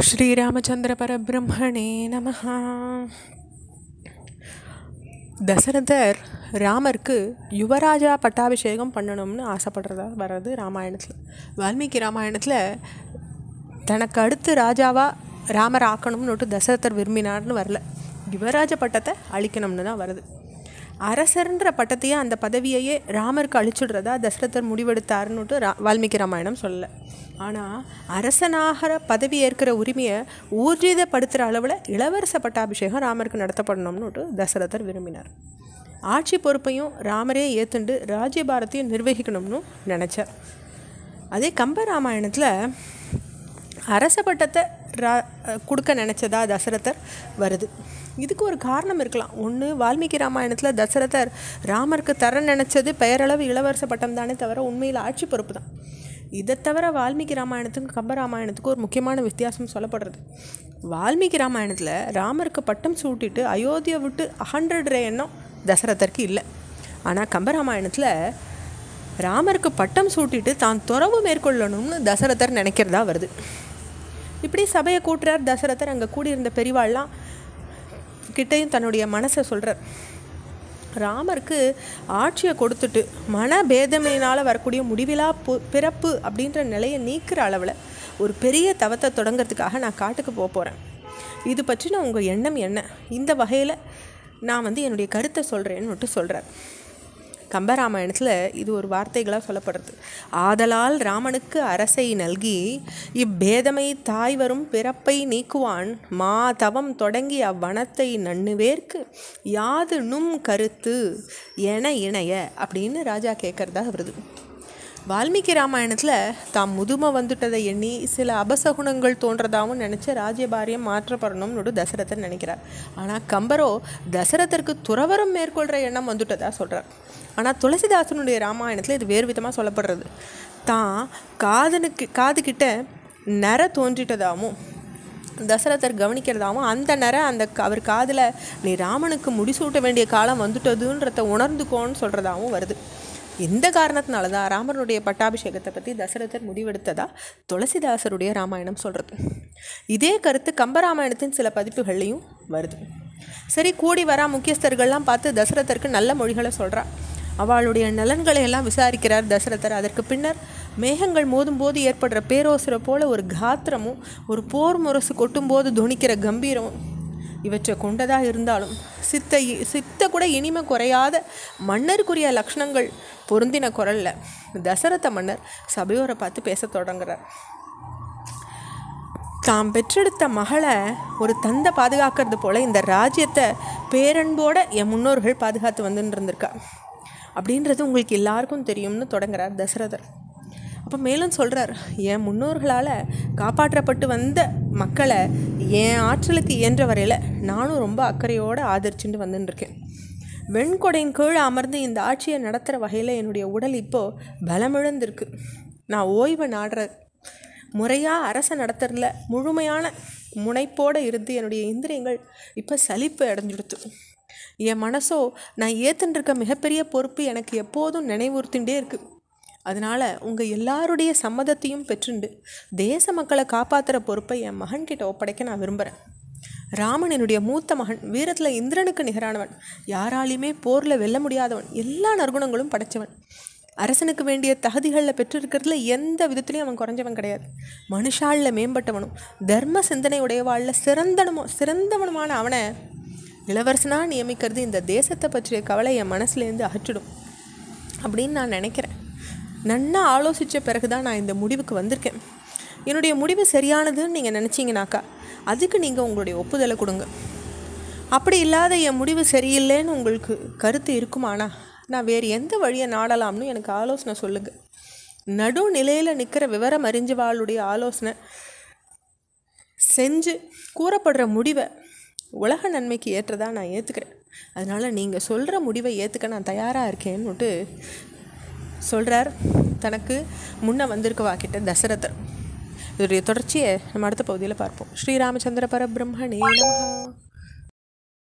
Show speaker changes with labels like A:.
A: ஸ்ரீராமச்சந்திர பரபிரம்மணே நமஹ. தசரதர் ராமருக்கு யுவராஜா பட்டாபிஷேகம் பண்ணணும்னு ஆசைப்படுறதா வர்றது ராமாயணத்தில். வால்மீகி ராமாயணத்தில் தனக்கு அடுத்து ராஜாவாக ராமர் ஆக்கணும்னுட்டு தசரதர் விரும்பினார்னு வரல, யுவராஜ பட்டத்தை அழிக்கணும்னு தான் வருது. அரசர்ன்ற பட்டத்தையே அந்த பதவியையே ராமருக்கு அழிச்சுடுறதா தசரதர் முடிவெடுத்தாருன்னுட்டு வால்மீகி ராமாயணம் சொல்லலை. ஆனால் அரசனாகிற பதவி ஏற்கிற உரிமையை ஊர்ஜிதப்படுத்துகிற அளவில் இளவரச பட்டாபிஷேகம் ராமருக்கு நடத்தப்படணும்னுட்டு தசரதர் விரும்பினார். ஆட்சி பொறுப்பையும் ராமரே ஏற்றுண்டு ராஜ்யபாரத்தையும் நிர்வகிக்கணும்னு நினச்சார். அதே கம்ப ராமாயணத்தில் அரச பட்டத்தை கொடுக்க நினச்சதா தசரதர் வருது. இதுக்கு ஒரு காரணம் இருக்கலாம். ஒன்று, வால்மீகி ராமாயணத்தில் தசரதர் ராமருக்கு தர நினச்சது பெயரளவு இளவரச பட்டம் தானே தவிர உண்மையில் ஆட்சி பொறுப்பு தான். இதை தவிர வால்மீகி ராமாயணத்துக்கும் கம்ப ராமாயணத்துக்கும் ஒரு முக்கியமான வித்தியாசம் சொல்லப்படுறது. வால்மீகி ராமாயணத்தில் ராமருக்கு பட்டம் சூட்டிட்டு அயோத்தியை விட்டு அகன்றடுற எண்ணம் தசரதருக்கு இல்லை. ஆனால் கம்ப ராமாயணத்தில் ராமருக்கு பட்டம் சூட்டிட்டு தான் துறவு மேற்கொள்ளணும்னு தசரதர் நினைக்கிறதா வருது. இப்படி சபையை கூட்டுறார் தசரதர். அங்கே கூடியிருந்த பெரிவாள்லாம் கிட்டையும் தன்னுடைய மனசை சொல்கிறார். ராமருக்கு ஆட்சியை கொடுத்துட்டு மனபேதமையினால் வரக்கூடிய முடிவிலா பிறப்பு அப்படின்ற நிலையை நீக்கிற அளவில் ஒரு பெரிய தவத்தை தொடங்கிறதுக்காக நான் காட்டுக்கு போகிறேன். இது பற்றின உங்கள் எண்ணம் என்ன? இந்த வகையில் நான் என்னுடைய கருத்தை சொல்கிறேன்னு சொல்கிறார். கம்பராமாயணத்தில் இது ஒரு வார்த்தைகளாக சொல்லப்படுறது. ஆதலால் ராமனுக்கு அரசை நல்கி இப்பேதமை தாய் வரும் பிறப்பை நீக்குவான் மா தவம் தொடங்கி அவ்வனத்தை நன்னுவேற்கு யாது நும் கருத்து என இணைய அப்படின்னு ராஜா கேட்குறதா வருது. வால்மீகி ராமாயணத்தில் தாம் முதுமை வந்துட்டதை எண்ணி சில அபசகுணங்கள் தோன்றதாகவும் நினச்சி ராஜ்யபாரியம் மாற்றப்படணும்னு தசரதர் நினைக்கிறார். ஆனால் கம்பரோ தசரதருக்கு துறவரம் மேற்கொள்கிற எண்ணம் வந்துட்டதா சொல்கிறார். ஆனால் துளசிதாசனுடைய ராமாயணத்தில் இது வேறு விதமாக சொல்லப்படுறது. தான் காதுகிட்ட நர தோன்றிட்டதாகவும் தசரதர் கவனிக்கிறதாகவும் அந்த நர அவர் காதில் நீ ராமனுக்கு முடிசூட்ட வேண்டிய காலம் வந்துட்டதுன்றத உணர்ந்துக்கோன்னு சொல்கிறதாகவும் வருது. இந்த காரணத்தினால தான் ராமனுடைய பட்டாபிஷேகத்தை பற்றி தசரதர் முடிவெடுத்ததா துளசிதாசருடைய ராமாயணம் சொல்கிறது. இதே கருத்து கம்பராமாயணத்தின் சில பதிப்புகள்லையும் வருது. சரி, கூடி வரா முக்கியஸ்தர்கள்லாம் பார்த்து தசரதருக்கு நல்ல மொழிகளை சொல்கிறா. அவளுடைய நலன்களை எல்லாம் விசாரிக்கிறார் தசரதர். அதற்கு பின்னர் மேகங்கள் மோதும் போது ஏற்படுற பேரோசரை போல ஒரு காத்திரமும் ஒரு போர் முரசு கொட்டும்போது துணிக்கிற கம்பீரமும் இவற்றை கொண்டதாக இருந்தாலும் சித்த கூட இனிமை குறையாத மன்னருக்குரிய லக்ஷணங்கள் பொருந்தின குரலில் தசரத மன்னர் சபையோரை பார்த்து பேச தொடங்குறார். தாம் பெற்றெடுத்த மகளை ஒரு தந்தை பாதுகாக்கிறது போல் இந்த ராஜ்யத்தை பேரன்போட என் முன்னோர்கள் பாதுகாத்து வந்துன்னு இருந்திருக்கா அப்படின்றது உங்களுக்கு எல்லாருக்கும் தெரியும்னு தொடங்குறார் தசரதர். அப்போ மேலும் சொல்கிறார், என் முன்னோர்களால் காப்பாற்றப்பட்டு வந்த மக்களை என் ஆற்றலுக்கு இயன்ற வரையில் நானும் ரொம்ப அக்கறையோடு ஆதரிச்சுட்டு வந்துட்டுருக்கேன். வெண்கொடையின் கீழே அமர்ந்து இந்த ஆட்சியை நடத்துகிற வகையில் என்னுடைய உடல் இப்போது பலமிழந்திருக்கு. நான் ஓய்வை நாடுற முறையாக அரசை நடத்துறதுல முழுமையான முனைப்போடு இருந்து என்னுடைய இந்திரியங்கள் இப்போ சலிப்பு அடைஞ்சுடுத்து. என் மனசோ நான் ஏற்றுருக்க மிகப்பெரிய பொறுப்பு எனக்கு எப்போதும் நினைவுறுத்தின்றே இருக்குது. அதனால் உங்கள் எல்லாருடைய சம்மதத்தையும் பெற்றுண்டு தேச மக்களை காப்பாற்றுற பொறுப்பை என் மகன்கிட்ட ஒப்படைக்க நான் விரும்புகிறேன். ராமன் என்னுடைய மூத்த மகன், வீரத்தில் இந்திரனுக்கு நிகரானவன், யாராலையுமே போரில் வெல்ல முடியாதவன், எல்லா நற்குணங்களும் படைத்தவன், அரசனுக்கு வேண்டிய தகுதிகளில் பெற்றிருக்கிறதுல எந்த விதத்துலையும் அவன் குறைஞ்சவன் கிடையாது. மனுஷாளில் மேம்பட்டவனும் தர்ம சிந்தனை உடையவாளில் சிறந்தவனுமான அவனை இளவரசனாக நியமிக்கிறது இந்த தேசத்தை பற்றிய கவலை என் மனசுலேருந்து அகற்றிடும் அப்படின்னு நான் நினைக்கிறேன். நன்னா ஆலோசித்த பிறகு தான் நான் இந்த முடிவுக்கு வந்திருக்கேன். என்னுடைய முடிவு சரியானதுன்னு நீங்கள் நினச்சிங்கனாக்கா அதுக்கு நீங்கள் உங்களுடைய ஒப்புதலை கொடுங்க. அப்படி இல்லாத என் முடிவு சரியில்லைன்னு உங்களுக்கு கருத்து இருக்குமானா நான் வேறு எந்த வழியை நாடலாம்னு எனக்கு ஆலோசனை சொல்லுங்கள். நடு நிலையில் நிற்கிற விவரம் அறிஞ்சவாளுடைய ஆலோசனை செஞ்சு கூறப்படுற முடிவை உலக நன்மைக்கு ஏற்றதாக நான் ஏற்றுக்கிறேன். அதனால் நீங்கள் சொல்கிற முடிவை ஏற்றுக்க நான் தயாராக இருக்கேன்னுட்டு சொல்கிறார் தனக்கு முன்ன வந்திருக்கவா கிட்ட தசரதர். இதோடைய தொடர்ச்சியை நம்ம அடுத்த பகுதியில் பார்ப்போம். ஸ்ரீராமச்சந்திர பரபிரம்மணே நமஹ.